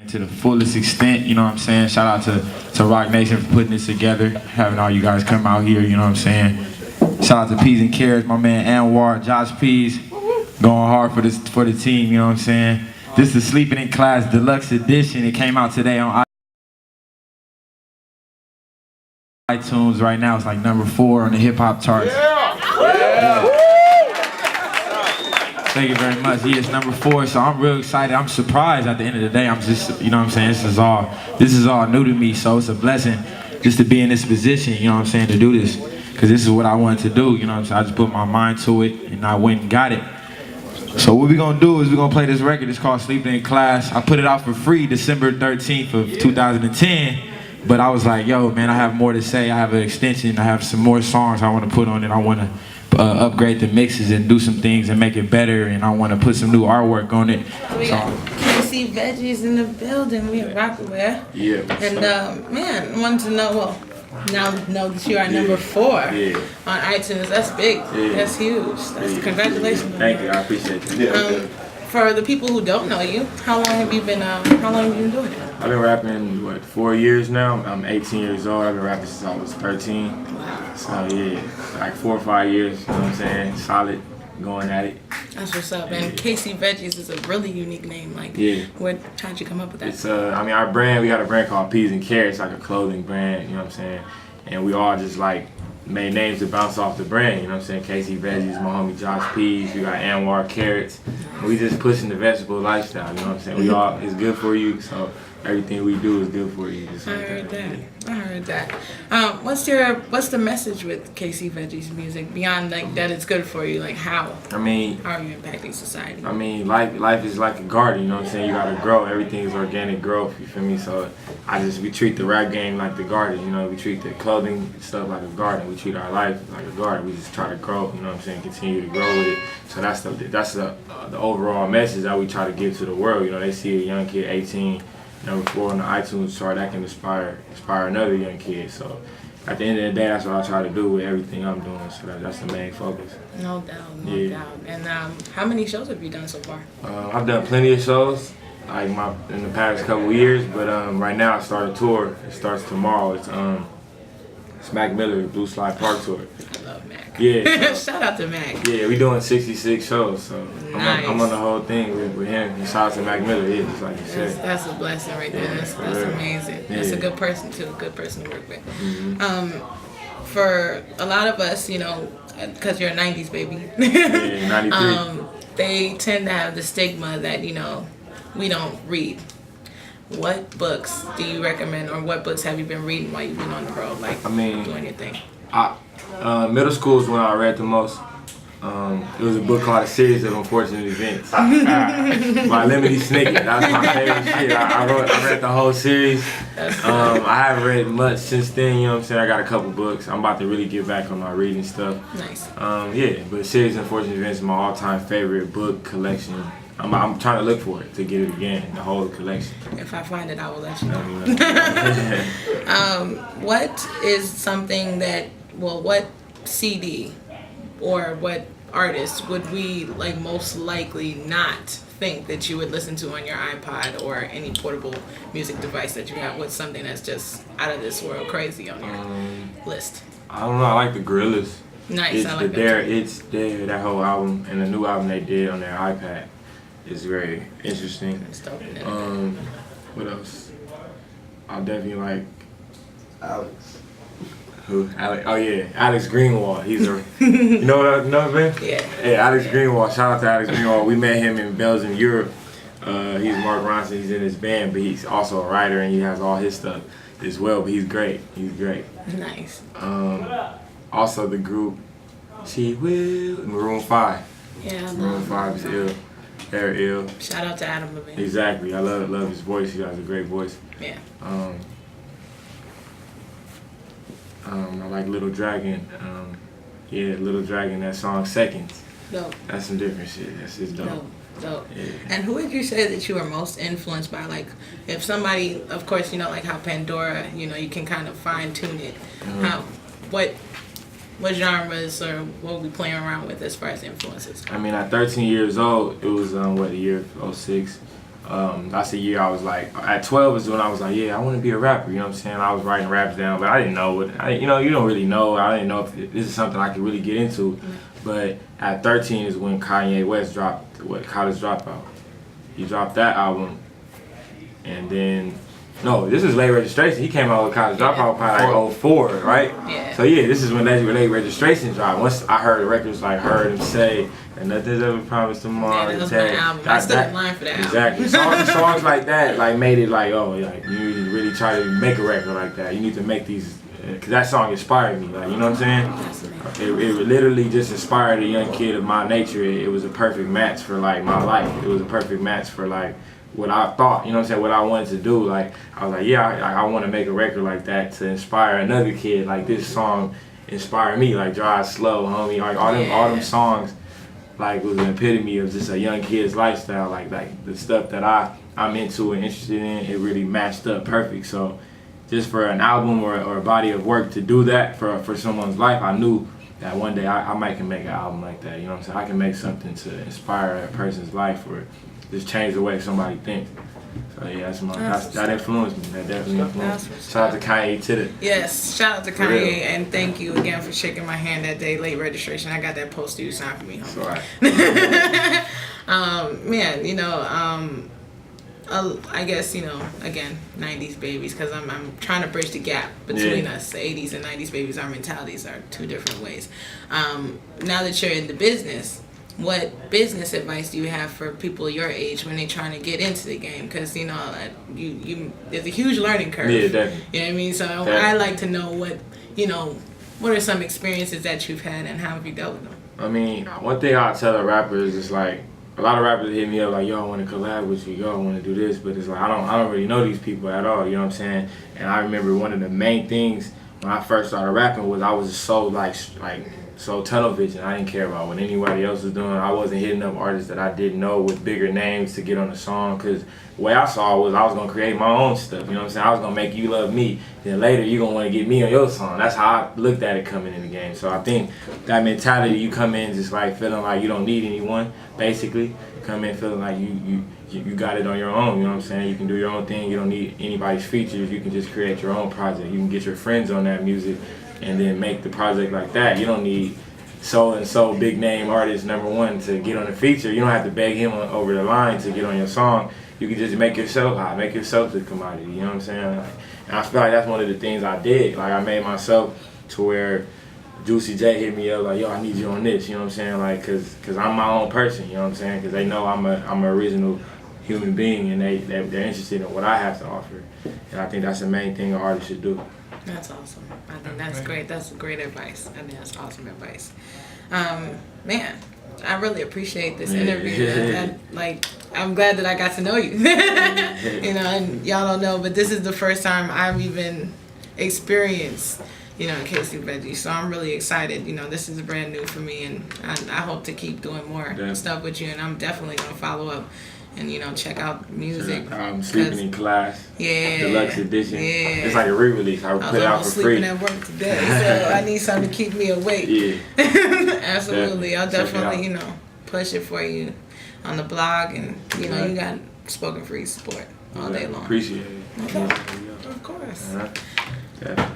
to the fullest extent, you know what I'm saying? Shout out to Rock Nation for putting this together, having all you guys come out here, you know what I'm saying? Shout out to Peas and Carrots, my man Anwar, Josh Peas, going hard for the team, you know what I'm saying? This is Sleeping in Class Deluxe Edition. It came out today on iTunes right now. It's like #4 on the hip hop charts. Thank you very much. Yeah, it's #4, so I'm real excited. I'm surprised at the end of the day. I'm just, you know what I'm saying, this is all new to me, so it's a blessing just to be in this position, you know what I'm saying, to do this. Because this is what I wanted to do, you know what I'm saying? I just put my mind to it, and I went and got it. So what we're gonna do is we're gonna play this record. It's called Sleeping in Class. I put it out for free December 13th of 2010, but I was like, yo, man, I have more to say. I have an extension. I have some more songs I want to put on it. I want to upgrade the mixes and do some things and make it better, and I want to put some new artwork on it. We got KC Veggies in the building. We rock with. Yeah. And man, I wanted to know, well, now know that you are #4 on iTunes. That's big. That's huge. That's congratulations. Thank you. I appreciate it. For the people who don't know you, how long have you been doing it? I've been rapping, what, 4 years now? I'm 18 years old. I've been rapping since I was 13. Wow. So yeah, like 4 or 5 years, you know what I'm saying? Solid, going at it. That's what's up. And KC Veggies is a really unique name. Like, how'd you come up with that? It's I mean, our brand, we got a brand called Peas and Carrots, like a clothing brand, you know what I'm saying? And we all just like made names to bounce off the brand, you know what I'm saying? KC Veggies, my homie Josh Peas, we got Anwar Carrots. And we just pushing the vegetable lifestyle, you know what I'm saying? We all, it's good for you, so everything we do is good for you. I heard that. What's the message with KC Veggies music beyond like that it's good for you? Like how are you impacting society? I mean, life is like a garden, you know what I'm saying? You gotta grow. Everything is organic growth, you feel me? So we treat the rap game like the garden, you know? We treat the clothing stuff like a garden. We treat our life like a garden. We just try to grow, you know what I'm saying? Continue to grow with it. So that's the overall message that we try to give to the world. You know, they see a young kid, 18, #4 on the iTunes chart, that can inspire another young kid. So at the end of the day, that's what I try to do with everything I'm doing. So that's the main focus. No doubt. And how many shows have you done so far? I've done plenty of shows, like in the past couple years. But right now I started a tour. It starts tomorrow. It's Mac Miller, Blue Slide Park tour. I love Mac. Yeah. Shout out to Mac. Yeah, we doing 66 shows, so nice. I'm on the whole thing with him. And shout out to Mac Miller, just like you said. That's a blessing right there. That's amazing. That's a good person too, a good person to work with. For a lot of us, you know, because you're a 90s baby. Yeah, 93. They tend to have the stigma that, you know, we don't read. What books do you recommend, or what books have you been reading while you've been on the road, like doing your thing? Middle school is when I read the most. It was a book called A Series of Unfortunate Events by Lemony Snicket. That's my favorite shit. I read the whole series. I haven't read much since then, you know what I'm saying? I got a couple books. I'm about to really get back on my reading stuff. Nice. But A Series of Unfortunate Events is my all-time favorite book collection. I'm trying to look for it to get it again, the whole collection. If I find it, I will let you know. What is something that, what CD or what artist would we like most likely not think that you would listen to on your iPod or any portable music device that you have? What's something that's just out of this world crazy on your list? I don't know. I like the Gorillaz. Nice. I like that. It's there. That whole album and the new album they did on their iPad is very interesting. What else? I'll definitely like Alex. Who? Alex? Oh yeah, Alex Greenwald. He's a, you know man? Yeah. Hey, Alex Greenwald. Shout out to Alex Greenwald. We met him in Belgium, Europe. He's Mark Ronson. He's in his band, but he's also a writer and he has all his stuff as well. But he's great. He's great. Nice. Also the group, She Will, Maroon 5. Yeah. Maroon 5 is ill. They're ill. Shout out to Adam Levine. Exactly. I love his voice. He has a great voice. Yeah. I like Little Dragon. Little Dragon, that song Seconds. Dope. That's some different shit. That's just dope. Dope. Yeah. And who would you say that you are most influenced by? Like, if somebody, of course, you know, like how Pandora, you know, you can kind of fine tune it. What genres or what we playing around with as far as influences? I mean, at 13 years old, it was the year of '06. That's the year I was like, at 12 is when I was like, yeah, I want to be a rapper. You know what I'm saying? I was writing raps down, but I didn't know what, you know, you don't really know. I didn't know if this is something I could really get into. But at 13 is when Kanye West dropped College Dropout. He dropped that album, and then no, this is Late Registration. He came out with College Dropout probably like 04, right? Yeah. So yeah, this is when Late Registration dropped. Once I heard the records, like heard him say, and nothing's ever promised tomorrow. Yeah, that was my album. I stood in line for that exactly. Songs like that like made it like, oh, like you need to really try to make a record like that. You need to make these, because that song inspired me. Like, you know what I'm saying? It literally just inspired a young kid of my nature. It was a perfect match for like my life. It was a perfect match for like what I thought, you know what I'm saying, what I wanted to do. Like, I was like, yeah, I want to make a record like that to inspire another kid. Like, this song inspired me, like Drive Slow, homie. Like, all them songs, like, was an epitome of just a young kid's lifestyle. Like the stuff that I'm into and interested in, it really matched up perfect. So just for an album or a body of work to do that for someone's life, I knew that one day I might can make an album like that. You know what I'm saying? I can make something to inspire a person's life or just change the way somebody thinks. So yeah, that influenced me. That definitely influenced me. Shout out to Kanye Titter. Yes, shout out to Kanye, and thank you again for shaking my hand that day, Late Registration. I got that poster you signed for me. That's all right. Man, you know, I guess, you know, again, 90s babies, because I'm trying to bridge the gap between us. 80s and 90s babies, our mentalities are two different ways. Now that you're in the business, what business advice do you have for people your age when they're trying to get into the game? Because, you know, there's a huge learning curve. Yeah, definitely. You know what I mean? So definitely. I like to know what are some experiences that you've had and how have you dealt with them? I mean, one thing I tell a rapper is just like, a lot of rappers hit me up like, yo, I want to collab with you, yo, I want to do this, but it's like, I don't really know these people at all, you know what I'm saying? And I remember one of the main things when I first started rapping was I was so so tunnel vision. I didn't care about what anybody else was doing. I wasn't hitting up artists that I didn't know with bigger names to get on the song, because the way I saw it was I was going to create my own stuff, you know what I'm saying? I was going to make you love me, then later you're going to want to get me on your song. That's how I looked at it coming in the game. So I think that mentality, you come in just like feeling like you don't need anyone, basically. Come in feeling like you got it on your own, you know what I'm saying? You can do your own thing, you don't need anybody's features, you can just create your own project. You can get your friends on that music and then make the project like that. You don't need so-and-so big name artist #1 to get on the feature. You don't have to beg him over the line to get on your song. You can just make yourself hot, make yourself the commodity, you know what I'm saying? And I feel like that's one of the things I did. Like, I made myself to where Juicy J hit me up like, yo, I need you on this, you know what I'm saying? Like, cause I'm my own person, you know what I'm saying? Cause they know I'm an original human being, and they're interested in what I have to offer. And I think that's the main thing an artist should do. That's awesome. I think that's great. That's great advice. I think that's awesome advice. Man, I really appreciate this interview. I'm glad that I got to know you. You know, and y'all don't know, but this is the first time I've even experienced, you know, Casey Veggies. So I'm really excited. You know, this is brand new for me, and I hope to keep doing more stuff with you, and I'm definitely going to follow up and, you know, check out music. Sleeping in Class. Yeah. Deluxe edition. Yeah. It's like a re-release. I put it out for free. I was sleeping at work today, so I need something to keep me awake. Yeah. Absolutely. I'll definitely, you know, push it for you on the blog, and, you know, you got Spokenfree support all day long. Appreciate it. Okay. Of course. Yeah.